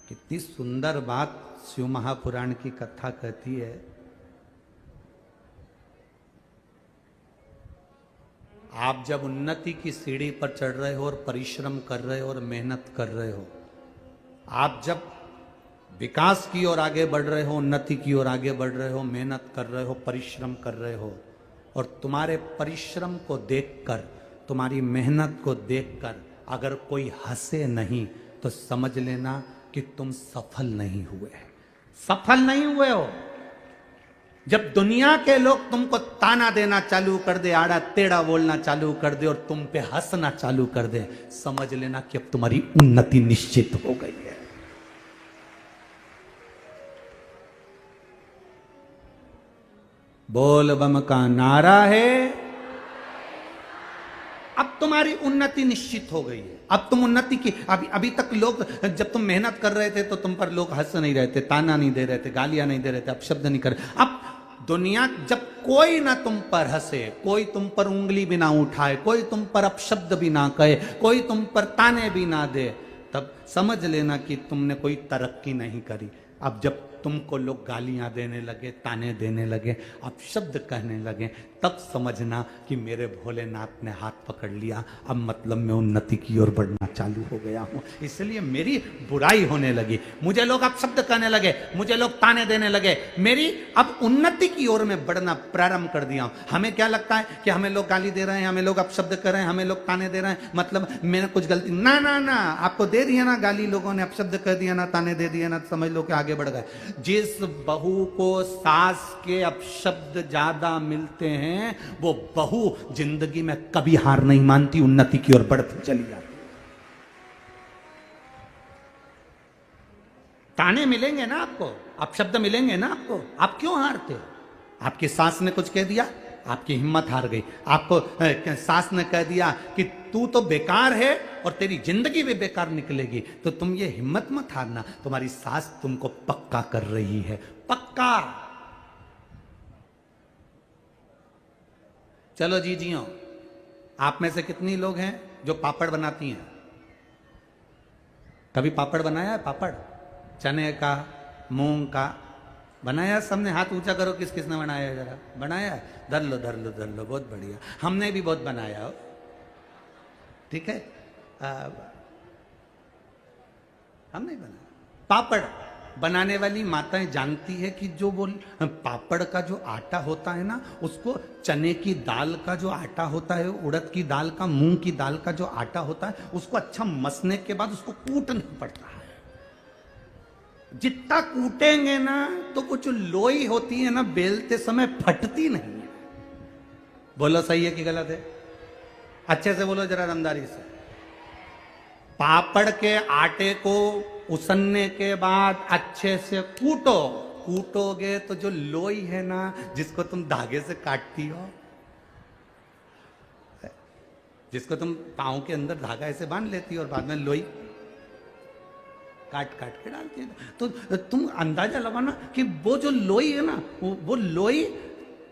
कितनी सुंदर बात शिव महापुराण की कथा कहती है। आप जब उन्नति की सीढ़ी पर चढ़ रहे हो और परिश्रम कर रहे हो और मेहनत कर रहे हो, आप जब विकास की ओर आगे बढ़ रहे हो, उन्नति की ओर आगे बढ़ रहे हो, मेहनत कर रहे हो, परिश्रम कर रहे हो, और तुम्हारे परिश्रम को देखकर, तुम्हारी मेहनत को देखकर अगर कोई हंसे नहीं तो समझ लेना कि तुम सफल नहीं हुए, सफल नहीं हुए हो। जब दुनिया के लोग तुमको ताना देना चालू कर दे, आड़ा टेढ़ा बोलना चालू कर दे और तुम पे हंसना चालू कर दे, समझ लेना कि अब तुम्हारी उन्नति निश्चित हो गई है। बोल बम का नारा है, अब तुम्हारी उन्नति निश्चित हो गई है। अब तुम उन्नति की, अभी तक लोग, जब तुम मेहनत कर रहे थे तो तुम पर लोग हंस नहीं रहे थे, ताना नहीं दे रहे थे, गालियां नहीं दे रहे थे, अपशब्द नहीं कर रहे। अब दुनिया, जब कोई ना तुम पर हंसे, कोई तुम पर उंगली भी ना उठाए, कोई तुम पर अपशब्द भी ना कहे, कोई तुम पर ताने भी ना दे, तब समझ लेना कि तुमने कोई तरक्की नहीं करी। अब जब तुमको लोग गालियां देने लगे, ताने देने लगे, अपशब्द कहने लगे, तब समझना कि मेरे भोलेनाथ ने हाथ पकड़ लिया, अब मतलब मैं उन्नति की ओर बढ़ना चालू हो गया हूं। इसलिए मेरी बुराई होने लगी, मुझे लोग अपशब्द कहने लगे, मुझे लोग ताने देने लगे, मेरी अब उन्नति की ओर में बढ़ना प्रारंभ कर दिया हूं। हमें क्या लगता है कि हमें लोग गाली दे रहे हैं, हमें लोग अपशब्द कर रहे हैं, हमें लोग ताने दे रहे हैं, मतलब मैंने कुछ गलती, ना ना ना, आपको दे दिया ना गाली, लोगों ने अपशब्द कह दिया ना, ताने दे दिया ना, समझ लो कि आगे बढ़ गए। जिस बहू को सास के अपशब्द ज्यादा मिलते हैं वो बहू जिंदगी में कभी हार नहीं मानती, उन्नति की ओर बढ़ती चली जाती। ताने मिलेंगे ना आपको, अपशब्द मिलेंगे ना आपको, आप क्यों हारते हो? आपकी सास ने कुछ कह दिया, आपकी हिम्मत हार गई। आपको सास ने कह दिया कि तू तो बेकार है और तेरी जिंदगी भी बेकार निकलेगी, तो तुम ये हिम्मत मत हारना, तुम्हारी सास तुमको पक्का कर रही है, पक्का। चलो जी जियो, आप में से कितनी लोग हैं जो पापड़ बनाती हैं? कभी पापड़ बनाया है? पापड़ चने का, मूंग का बनाया? सबने हाथ ऊंचा करो, किस किसने बनाया है? जरा बनाया है? धर लो धर लो धर लो, बहुत बढ़िया। हमने भी बहुत बनाया हो, ठीक है। हमने बनाया। पापड़ बनाने वाली माताएं जानती है कि जो वो पापड़ का जो आटा होता है ना, उसको चने की दाल का जो आटा होता है, उड़द की दाल का, मूंग की दाल का जो आटा होता है, उसको अच्छा मसने के बाद उसको कूटना पड़ता है। जितना कूटेंगे ना तो कुछ लोई होती है ना, बेलते समय फटती नहीं है। बोलो सही है कि गलत है? अच्छे से बोलो जरा, रमदारी से। पापड़ के आटे को उसनने के बाद अच्छे से कूटो, कूटोगे तो जो लोई है ना, जिसको तुम धागे से काटती हो, जिसको तुम पांव के अंदर धागा ऐसे बांध लेती हो और बाद में लोई काट काट के डालती है, तो तुम अंदाजा लगाना कि वो जो लोई है ना, वो लोई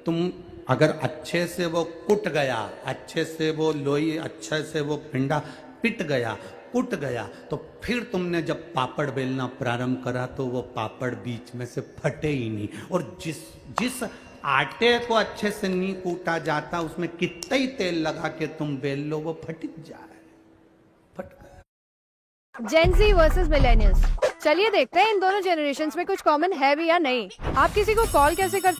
तुम अगर अच्छे से वो कुट गया, अच्छे से वो लोई, अच्छे से वो पिंडा पिट गया, कुट गया, तो फिर तुमने जब पापड़ बेलना प्रारंभ करा तो वो पापड़ बीच में से फटे ही नहीं। और जिस आटे को अच्छे से नहीं कूटा जाता, उसमें कितना ही तेल लगा के तुम बेल लो, वो फट जाए, फट गया। जेन ज़ी वर्सेस मिलेनियल्स, चलिए देखते हैं इन दोनों जनरेशन्स में कुछ कॉमन है भी या नहीं। आप किसी को कॉल कैसे करते?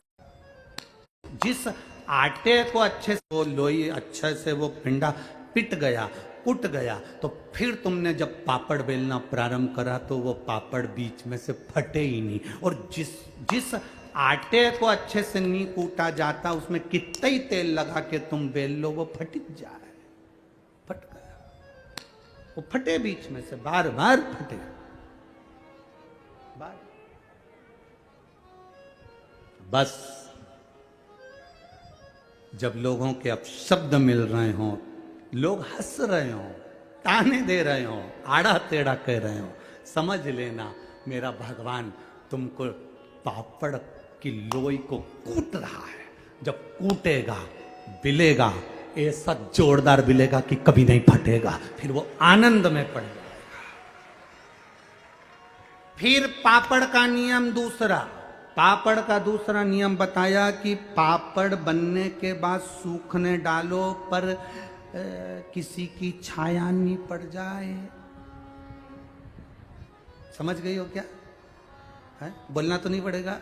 जिस आटे को अच्छे से वो लोई, अच्छे से वो पिंडा पिट गया, कुट गया, तो फिर तुमने जब पापड़ बेलना प्रारंभ करा तो वो पापड़ बीच में से फटे ही नहीं। और जिस आटे को अच्छे से नहीं कूटा जाता, उसमें कितना ही तेल लगा के तुम बेल लो, वो फट जाए, फट गया। वो फटे बीच में से, बार बार फटे, बार। बस जब लोगों के अपशब्द मिल रहे हों, लोग हंस रहे हों, ताने दे रहे हों, आड़ा टेढ़ा कह रहे हों, समझ लेना मेरा भगवान तुमको पापड़ की लोई को कूट रहा है। जब कूटेगा, बिलेगा, ऐसा जोरदार बिलेगा कि कभी नहीं फटेगा, फिर वो आनंद में पड़ जाएगा। फिर पापड़ का नियम दूसरा, पापड़ का दूसरा नियम बताया कि पापड़ बनने के बाद सूखने डालो, पर किसी की छाया नहीं पड़ जाए। समझ गई हो क्या है? बोलना तो नहीं पड़ेगा।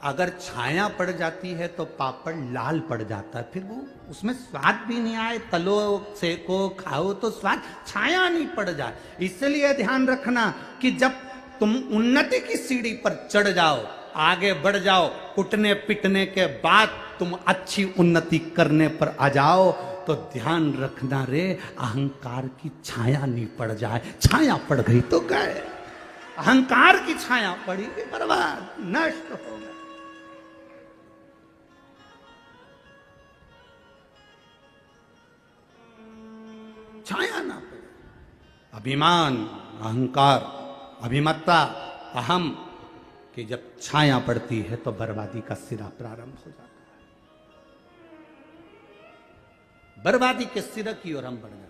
अगर छाया पड़ जाती है तो पापड़ लाल पड़ जाता है, फिर वो उसमें स्वाद भी नहीं आए, तलो सेको खाओ तो स्वाद, छाया नहीं पड़ जाए। इसलिए ध्यान रखना कि जब तुम उन्नति की सीढ़ी पर चढ़ जाओ, आगे बढ़ जाओ, कुटने पिटने के बाद तुम अच्छी उन्नति करने पर आ जाओ, तो ध्यान रखना रे, अहंकार की छाया नहीं पड़ जाए। छाया पड़ गई तो गए, अहंकार की छाया पड़ी कि बर्बाद, नष्ट हो गए। छाया ना पड़े, अभिमान, अहंकार, अभिमत्ता, अहम कि जब छाया पड़ती है तो बर्बादी का सिरा प्रारंभ हो जाता है। बर्बादी के सिरे की ओर हम बढ़ जाते हैं।